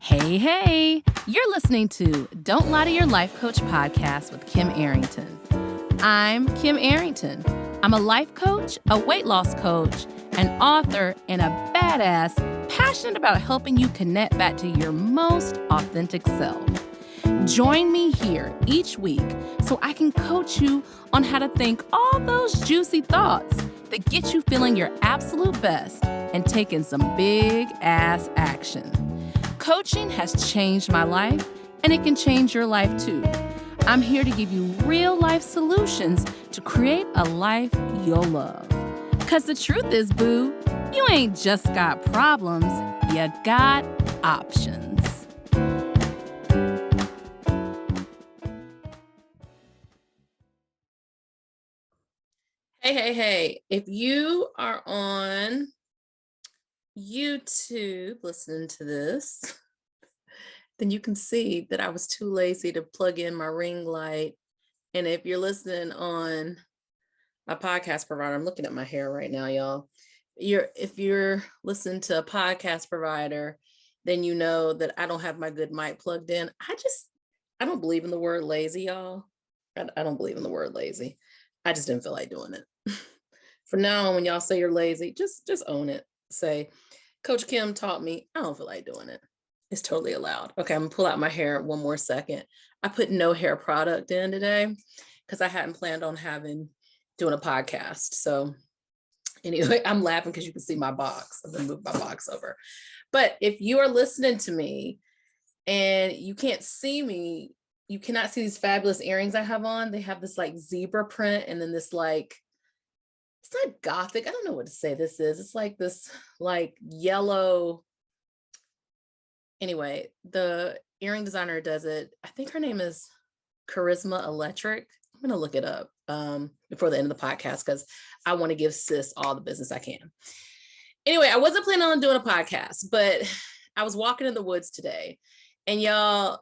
Hey, you're listening to Don't Lie to Your Life Coach podcast with Kim Arrington. I'm Kim Arrington. I'm a life coach, a weight loss coach, an author, and a badass passionate about helping you connect back to your most authentic self. Join me here each week so I can coach you on how to think all those juicy thoughts that get you feeling your absolute best and taking some big ass action. Coaching has changed my life, and it can change your life too. I'm here to give you real life solutions to create a life you'll love. Because the truth is, boo, you ain't just got problems, you got options. Hey. If you are on YouTube listening to this, then you can see that I was too lazy to plug in my ring light. And if you're listening on a podcast provider, I'm looking at my hair right now, y'all. If you're listening to a podcast provider, then you know that I don't have my good mic plugged in. I don't believe in the word lazy, y'all. I don't believe in the word lazy. I just didn't feel like doing it. From now on, when y'all say you're lazy, just own it. Say, Coach Kim taught me, I don't feel like doing it. It's totally allowed. Okay, I'm gonna pull out my hair one more second. I put no hair product in today because I hadn't planned on doing a podcast. So anyway, I'm laughing because you can see my box. I'm gonna move my box over. But if you are listening to me and you can't see me, you cannot see these fabulous earrings I have on. They have this like zebra print and then this like, it's not gothic. I don't know what to say this is. It's like this like yellow. Anyway, the earring designer does it. I think her name is Charisma Electric. I'm going to look it up before the end of the podcast because I want to give sis all the business I can. Anyway, I wasn't planning on doing a podcast, but I was walking in the woods today. And y'all,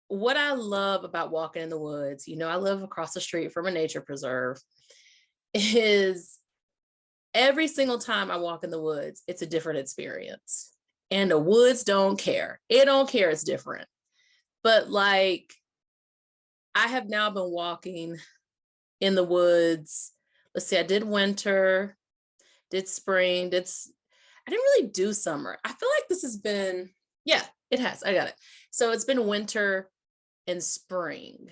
what I love about walking in the woods, I live across the street from a nature preserve, is every single time I walk in the woods, it's a different experience. And the woods don't care. It don't care. It's different. But like, I have now been walking in the woods. Let's see, I did winter, did spring, I didn't really do summer. I feel like this has been, yeah, it has. I got it. So it's been winter and spring.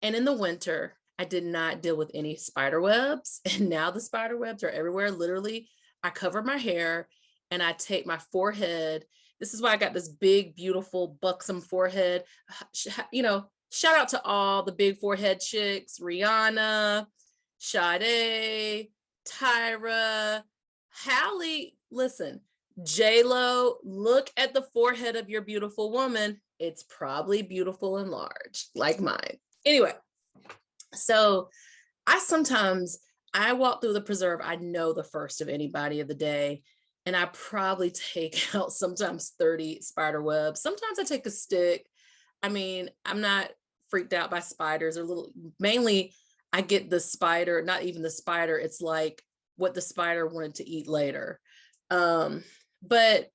And in the winter, I did not deal with any spider webs. And now the spider webs are everywhere. Literally, I cover my hair and I take my forehead. This is why I got this big, beautiful, buxom forehead. Shout out to all the big forehead chicks, Rihanna, Sade, Tyra, Hallie. Listen, J-Lo, look at the forehead of your beautiful woman. It's probably beautiful and large, like mine. Anyway, so I walk through the preserve. I know the first of anybody of the day. And I probably take out sometimes 30 spider webs. Sometimes I take a stick. I mean, I'm not freaked out by spiders mainly I get the spider, not even the spider. It's like what the spider wanted to eat later. But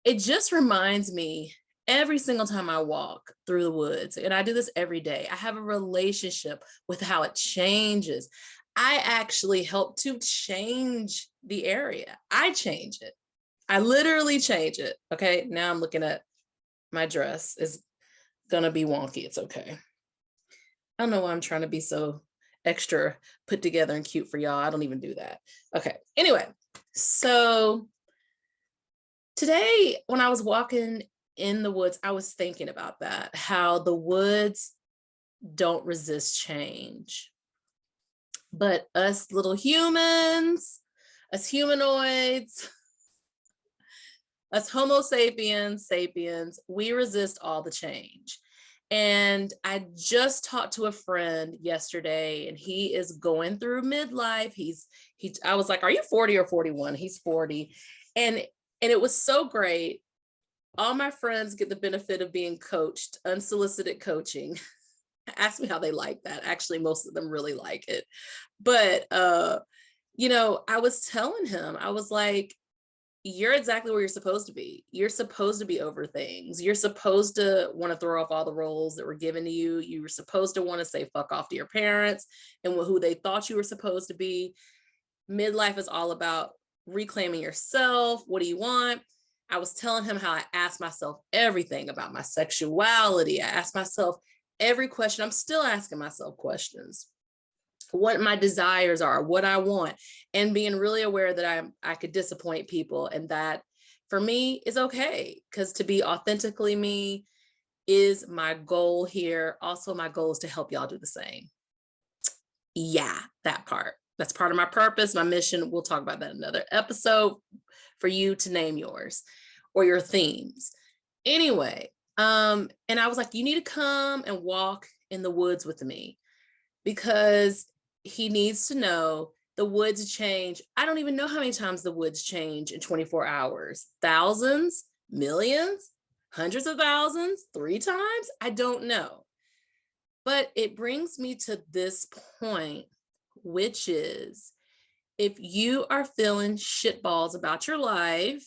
it just reminds me every single time I walk through the woods, and I do this every day, I have a relationship with how it changes. I actually help to change the area. I change it. I literally change it. Okay. Now I'm looking at my dress is going to be wonky. It's okay. I don't know why I'm trying to be so extra put together and cute for y'all. I don't even do that. Okay. Anyway, so today when I was walking in the woods, I was thinking about that, how the woods don't resist change. But us little humans, us humanoids, us Homo sapiens, we resist all the change. And I just talked to a friend yesterday, and he is going through midlife. I was like, are you 40 or 41? He's 40. And it was so great. All my friends get the benefit of being coached, unsolicited coaching. Ask me how they like that. Actually, most of them really like it. But, I was telling him, I was like, you're exactly where you're supposed to be. You're supposed to be over things. You're supposed to want to throw off all the roles that were given to you. You were supposed to want to say fuck off to your parents and who they thought you were supposed to be. Midlife is all about reclaiming yourself. What do you want? I was telling him how I asked myself everything about my sexuality. I asked myself every question. I'm still asking myself questions. What my desires are, what I want, and being really aware that I could disappoint people, and that for me is okay, because to be authentically me is my goal here. Also, my goal is to help y'all do the same. Yeah, that part. That's part of my purpose, my mission. We'll talk about that in another episode for you to name yours or your themes. Anyway, and I was like, you need to come and walk in the woods with me, because he needs to know the woods change. I don't even know how many times the woods change in 24 hours. Thousands, millions, hundreds of thousands, 3 times? I don't know. But it brings me to this point, which is, if you are feeling shitballs about your life,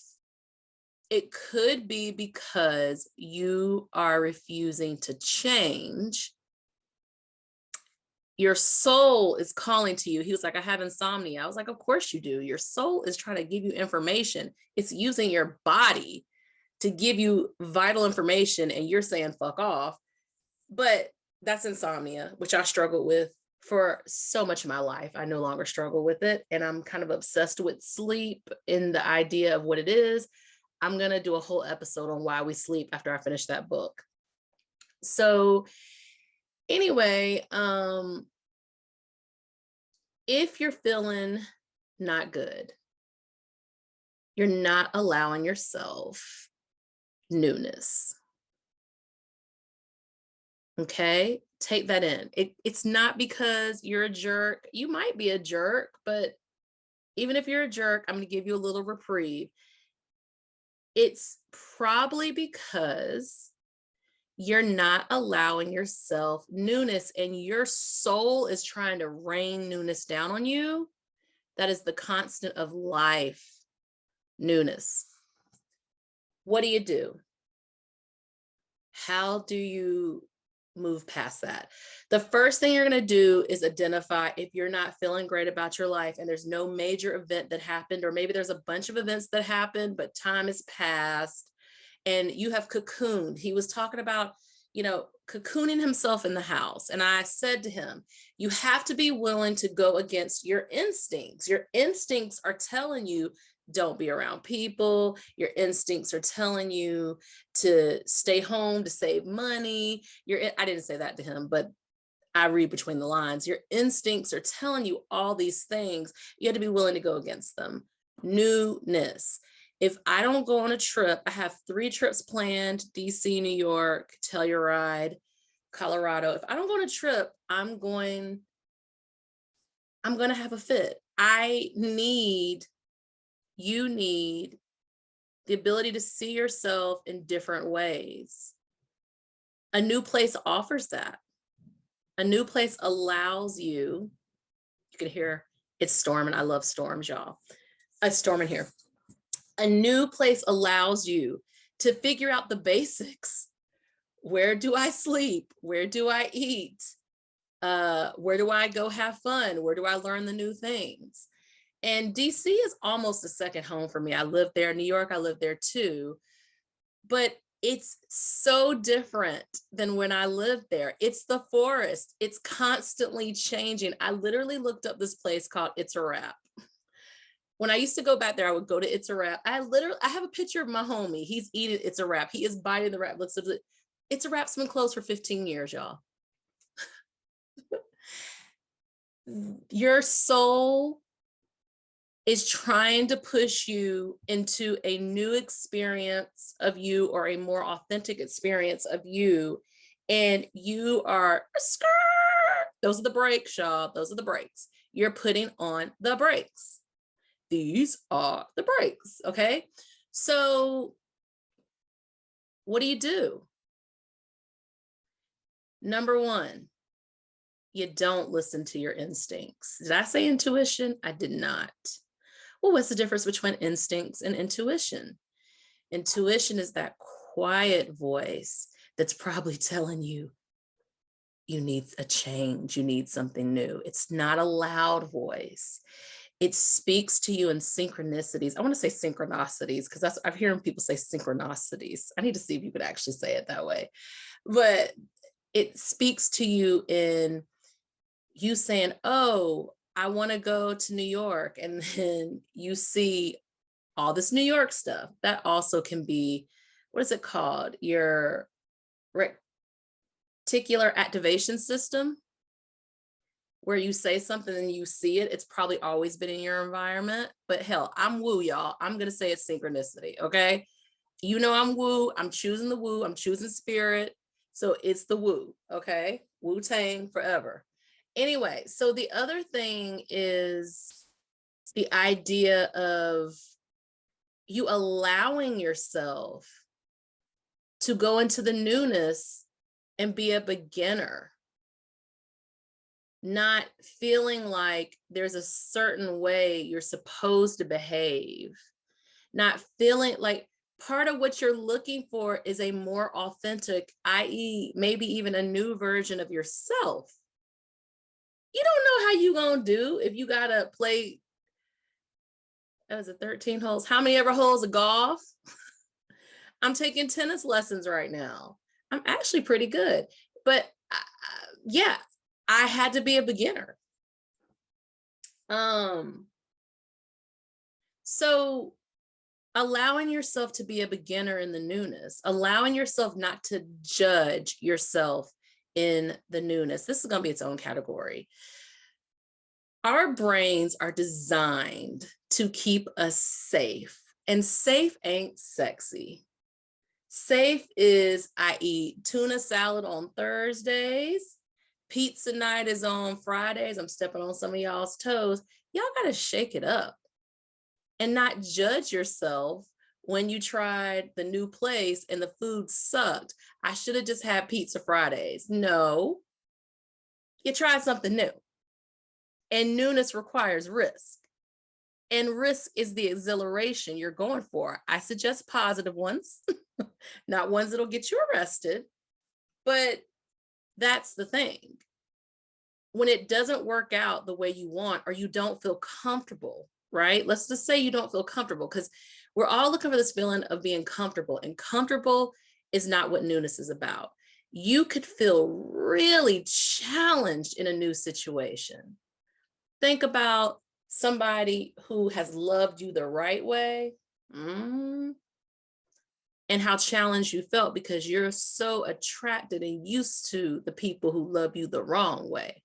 it could be because you are refusing to change. Your soul is calling to you. He was like, I have insomnia. I was like, of course you do. Your soul is trying to give you information. It's using your body to give you vital information, and you're saying fuck off. But that's insomnia, which I struggled with for so much of my life. I no longer struggle with it, and I'm kind of obsessed with sleep and the idea of what it is. I'm going to do a whole episode on why we sleep after I finish that book. So anyway, if you're feeling not good, you're not allowing yourself newness. Okay, take that in. It's not because you're a jerk. You might be a jerk, but even if you're a jerk, I'm going to give you a little reprieve. It's probably because you're not allowing yourself newness, and your soul is trying to rain newness down on you. That is the constant of life, newness. What do? How do you move past that? The first thing you're going to do is identify if you're not feeling great about your life and there's no major event that happened, or maybe there's a bunch of events that happened, but time has passed and you have cocooned. He was talking about, cocooning himself in the house. And I said to him, you have to be willing to go against your instincts. Your instincts are telling you, don't be around people. Your instincts are telling you to stay home to save money. I didn't say that to him, but I read between the lines. Your instincts are telling you all these things. You have to be willing to go against them. Newness. If I don't go on a trip, I have 3 trips planned: DC, New York, Telluride, Colorado. If I don't go on a trip, I'm going to have a fit. You need the ability to see yourself in different ways. A new place offers that. A new place allows you can hear it's storming. I love storms, y'all. It's storming here. A new place allows you to figure out the basics. Where do I sleep? Where do I eat? Where do I go have fun? Where do I learn the new things? And DC is almost a second home for me. I lived there. New York, I lived there too. But it's so different than when I lived there. It's the forest. It's constantly changing. I literally looked up this place called It's a Wrap. When I used to go back there, I would go to It's a Wrap. I have a picture of my homie. He's eating It's a Wrap. He is biting the wrap. Looks at it. It's a Wrap's been closed for 15 years, y'all. Your soul is trying to push you into a new experience of you, or a more authentic experience of you. And you are, those are the brakes, y'all. Those are the brakes. You're putting on the brakes. These are the brakes, okay? So what do? Number 1, you don't listen to your instincts. Did I say intuition? I did not. Well, what's the difference between instincts and intuition? Intuition is that quiet voice that's probably telling you you need a change, you need something new. It's not a loud voice. It speaks to you in synchronicities. I want to say synchronicities because that's I've heard people say synchronicities. I need to see if you could actually say it that way. But it speaks to you in you saying, "Oh, I want to go to New York," and then you see all this New York stuff. That also can be, what is it called? Your reticular activation system, where you say something and you see it. It's probably always been in your environment, but hell, I'm woo, y'all. I'm going to say it's synchronicity. Okay. You know, I'm woo. I'm choosing the woo. I'm choosing spirit. So it's the woo. Okay. Wu Tang forever. Anyway, so the other thing is the idea of you allowing yourself to go into the newness and be a beginner, not feeling like there's a certain way you're supposed to behave, not feeling like part of what you're looking for is a more authentic, i.e., maybe even a new version of yourself. You don't know how you gonna do if you gotta play, that was a 13 holes. How many ever holes of golf? I'm taking tennis lessons right now. I'm actually pretty good, but yeah, I had to be a beginner. So allowing yourself to be a beginner in the newness, allowing yourself not to judge yourself in the newness. This is going to be its own category. Our brains are designed to keep us safe, and safe ain't sexy. Safe is I eat tuna salad on Thursdays. Pizza night is on Fridays. I'm stepping on some of y'all's toes. Y'all got to shake it up and not judge yourself when you tried the new place and the food sucked. I should have just had pizza Fridays. No, you tried something new. And newness requires risk. And risk is the exhilaration you're going for. I suggest positive ones, not ones that'll get you arrested. But that's the thing. When it doesn't work out the way you want, or you don't feel comfortable, right? Let's just say you don't feel comfortable, because we're all looking for this feeling of being comfortable, and comfortable is not what newness is about. You could feel really challenged in a new situation. Think about somebody who has loved you the right way, and how challenged you felt because you're so attracted and used to the people who love you the wrong way.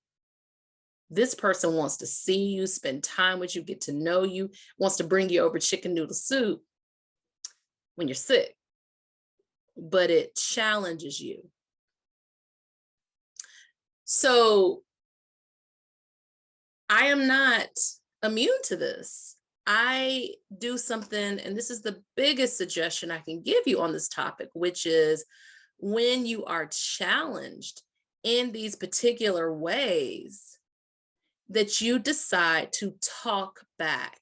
This person wants to see you, spend time with you, get to know you, wants to bring you over chicken noodle soup when you're sick, but it challenges you. So I am not immune to this. I do something, and this is the biggest suggestion I can give you on this topic, which is when you are challenged in these particular ways, that you decide to talk back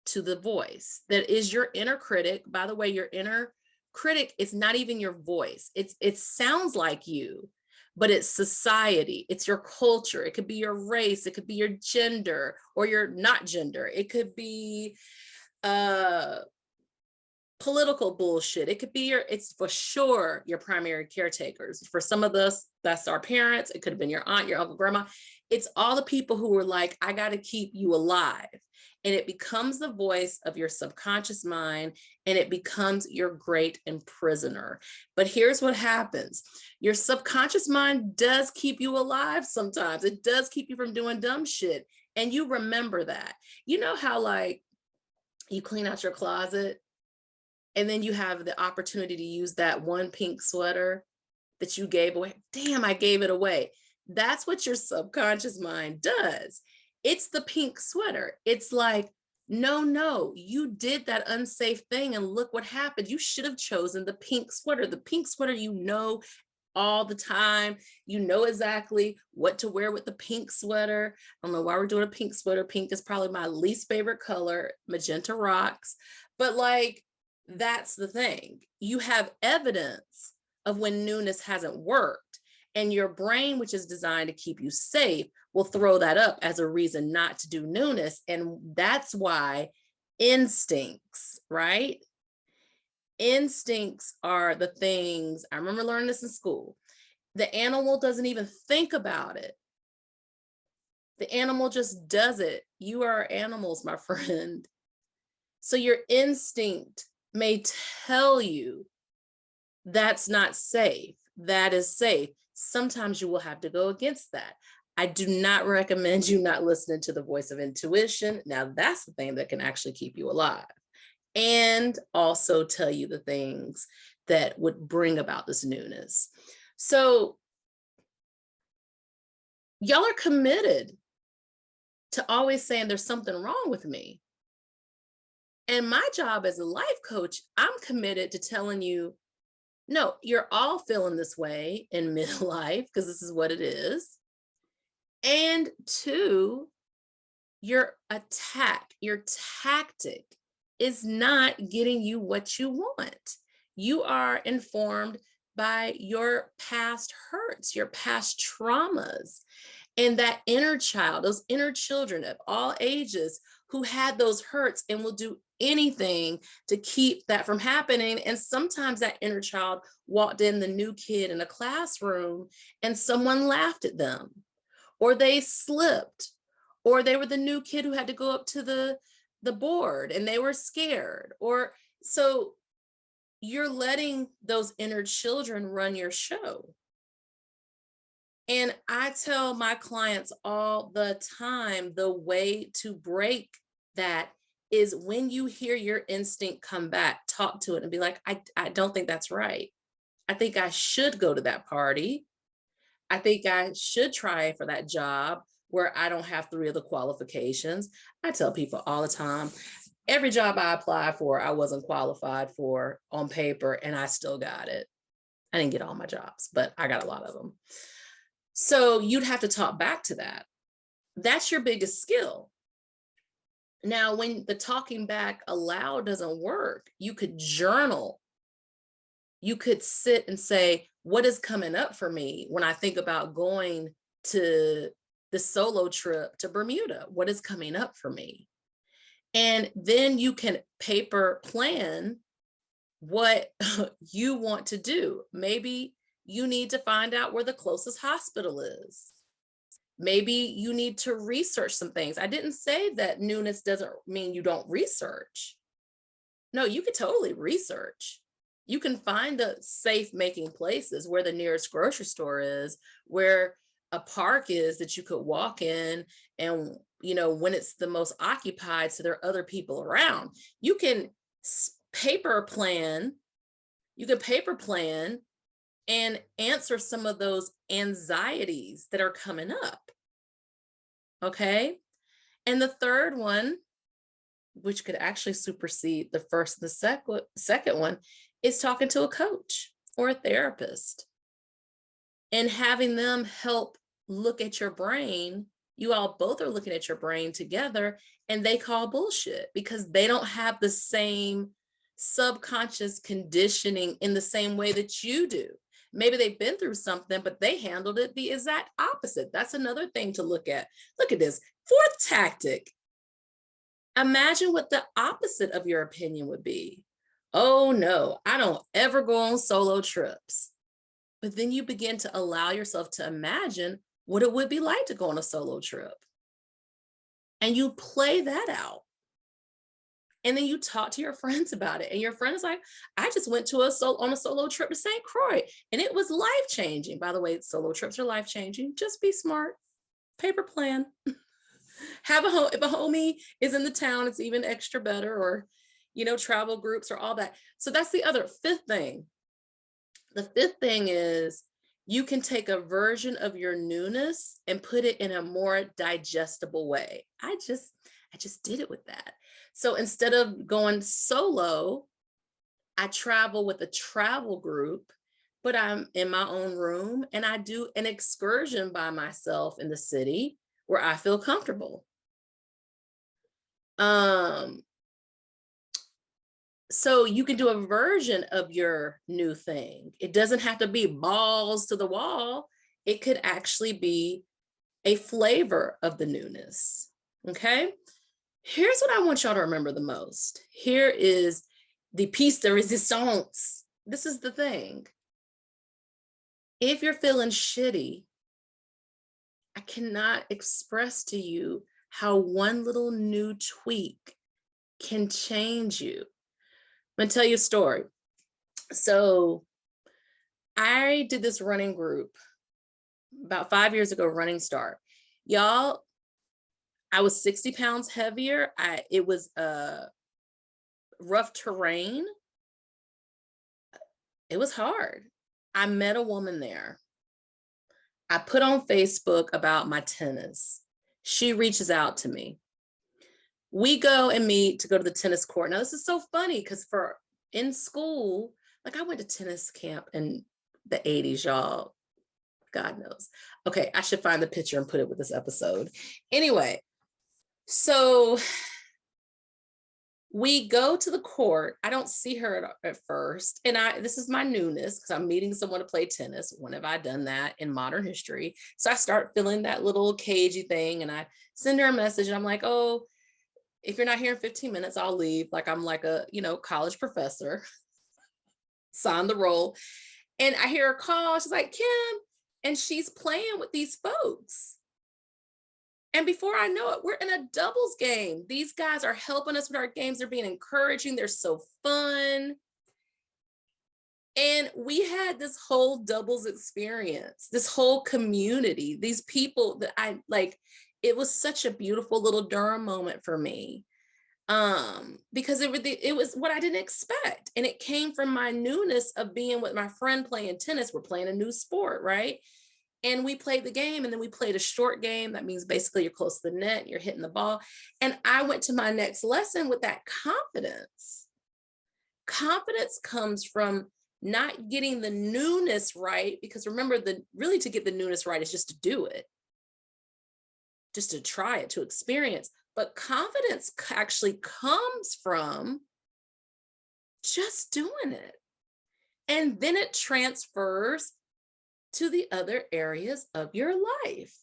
to the voice that is your inner critic. By the way, your inner critic is not even your voice. It sounds like you, but it's society, it's your culture, it could be your race, it could be your gender or your not gender, it could be political bullshit, it could be it's for sure your primary caretakers. For some of us, that's our parents, it could have been your aunt, your uncle, grandma. It's all the people who were like, I got to keep you alive. And it becomes the voice of your subconscious mind, and it becomes your great imprisoner. But here's what happens. Your subconscious mind does keep you alive sometimes. It does keep you from doing dumb shit. And you remember that. You know how like you clean out your closet and then you have the opportunity to use that one pink sweater that you gave away. Damn, I gave it away. That's what your subconscious mind does. It's the pink sweater. It's like, no, you did that unsafe thing and look what happened. You should have chosen the pink sweater. The pink sweater, you know, all the time. You know exactly what to wear with the pink sweater. I don't know why we're doing a pink sweater. Pink is probably my least favorite color. Magenta rocks. But like, that's the thing. You have evidence of when newness hasn't worked, and your brain, which is designed to keep you safe, will throw that up as a reason not to do newness. And that's why instincts, right? Instincts are the things, I remember learning this in school. The animal doesn't even think about it. The animal just does it. You are animals, my friend. So your instinct may tell you that's not safe. That is safe. Sometimes you will have to go against that. I do not recommend you not listening to the voice of intuition. Now, that's the thing that can actually keep you alive and also tell you the things that would bring about this newness. So y'all are committed to always saying there's something wrong with me. And my job as a life coach, I'm committed to telling you, no, you're all feeling this way in midlife because this is what it is. And two, your attack, your tactic is not getting you what you want. You are informed by your past hurts, your past traumas, and that inner child, those inner children of all ages who had those hurts and will do anything to keep that from happening. And sometimes that inner child walked in the new kid in a classroom and someone laughed at them, or they slipped, or they were the new kid who had to go up to the board and they were scared. Or so you're letting those inner children run your show. And I tell my clients all the time, the way to break that is when you hear your instinct come back, talk to it and be like, I don't think that's right. I think I should go to that party. I think I should try for that job where I don't have 3 of the qualifications. I tell people all the time, every job I applied for, I wasn't qualified for on paper, and I still got it. I didn't get all my jobs, but I got a lot of them. So you'd have to talk back to that. That's your biggest skill. Now, when the talking back aloud doesn't work, you could journal. You could sit and say, what is coming up for me when I think about going to the solo trip to Bermuda? What is coming up for me? And then you can paper plan what you want to do. Maybe you need to find out where the closest hospital is. Maybe you need to research some things. I didn't say that newness doesn't mean you don't research. No, you could totally research. You can find the safe making places, where the nearest grocery store is, where a park is that you could walk in, and when it's the most occupied, so there are other people around. You can paper plan. You can paper plan and answer some of those anxieties that are coming up. Okay. And the third one, which could actually supersede the first and the second one, is talking to a coach or a therapist and having them help look at your brain. You all both are looking at your brain together, and they call bullshit because they don't have the same subconscious conditioning in the same way that you do. Maybe they've been through something, but they handled it the exact opposite. That's another thing to look at. Look at this. Fourth tactic. Imagine what the opposite of your opinion would be. Oh no, I don't ever go on solo trips. But then you begin to allow yourself to imagine what it would be like to go on a solo trip. And you play that out. And then you talk to your friends about it. And your friend is like, I just went to on a solo trip to St. Croix, and it was life-changing. By the way, solo trips are life-changing. Just be smart. Paper plan. If a homie is in the town, it's even extra better, or, travel groups or all that. So that's the other fifth thing. The fifth thing is you can take a version of your newness and put it in a more digestible way. I just did it with that. So instead of going solo, I travel with a travel group, but I'm in my own room and I do an excursion by myself in the city where I feel comfortable. So you can do a version of your new thing. It doesn't have to be balls to the wall. It could actually be a flavor of the newness. Okay. Here's what I want y'all to remember the most. Here is the piece de resistance. This is the thing. If you're feeling shitty, I cannot express to you how one little new tweak can change you. I'm going to tell you a story. So I did this running group about 5 years ago, Running Start. Y'all, I was 60 pounds heavier. It was rough terrain. It was hard. I met a woman there. I put on Facebook about my tennis. She reaches out to me. We go and meet to go to the tennis court. Now, this is so funny because in school, like I went to tennis camp in the 80s, y'all. God knows. Okay, I should find the picture and put it with this episode. Anyway, so we go to the court. I don't see her at first. And this is my newness because I'm meeting someone to play tennis. When have I done that in modern history? So I start feeling that little cagey thing and I send her a message and I'm like, oh, if you're not here in 15 minutes, I'll leave. Like I'm like a, college professor. Sign the roll. And I hear her call. She's like, Kim. And she's playing with these folks. And before I know it, we're in a doubles game. These guys are helping us with our games. They're being encouraging. They're so fun. And we had this whole doubles experience, this whole community, these people that I like. It was such a beautiful little Durham moment for me. Because it was what I didn't expect. And it came from my newness of being with my friend playing tennis. We're playing a new sport, right? And we played the game and then we played a short game. That means basically you're close to the net, you're hitting the ball. And I went to my next lesson with that confidence. Confidence comes from not getting the newness right, because remember, really to get the newness right is just to do it, just to try it, to experience. But confidence actually comes from just doing it. And then it transfers to the other areas of your life.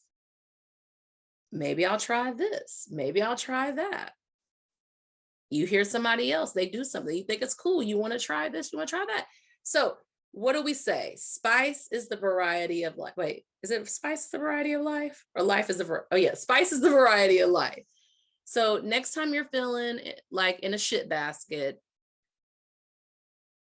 Maybe I'll try this. Maybe I'll try that. You hear somebody else, they do something, you think it's cool. You want to try this, you want to try that. So what do we say? Spice is the variety of life. Wait, is it spice is the variety of life? Or life is spice is the variety of life. So next time you're feeling like in a shit basket,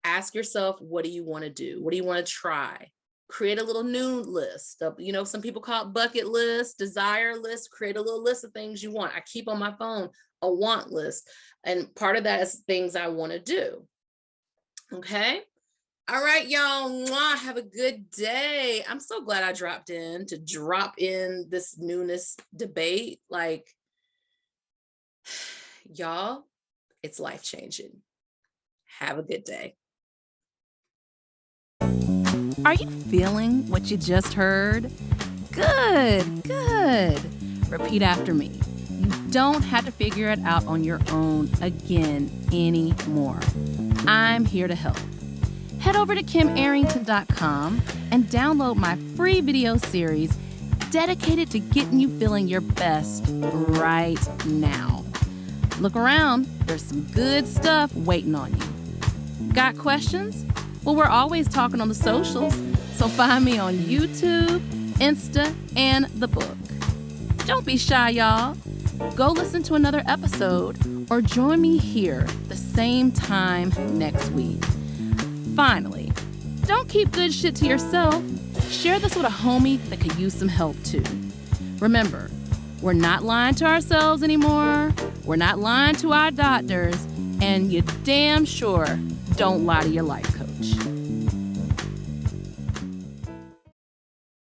ask yourself, what do you want to do? What do you want to try? Create a little new list of, some people call it bucket list, desire list. Create a little list of things you want. I keep on my phone a want list. And part of that is things I want to do. Okay. All right, y'all. Mwah, have a good day. I'm so glad I dropped in to drop in this newness debate. Like, y'all, it's life-changing. Have a good day. Are you feeling what you just heard? Good, good. Repeat after me. You don't have to figure it out on your own again anymore. I'm here to help. Head over to KimArrington.com and download my free video series dedicated to getting you feeling your best right now. Look around, there's some good stuff waiting on you. Got questions? Well, we're always talking on the socials, so find me on YouTube, Insta, and the book. Don't be shy, y'all. Go listen to another episode or join me here the same time next week. Finally, don't keep good shit to yourself. Share this with a homie that could use some help too. Remember, we're not lying to ourselves anymore. We're not lying to our doctors, and you damn sure don't lie to your life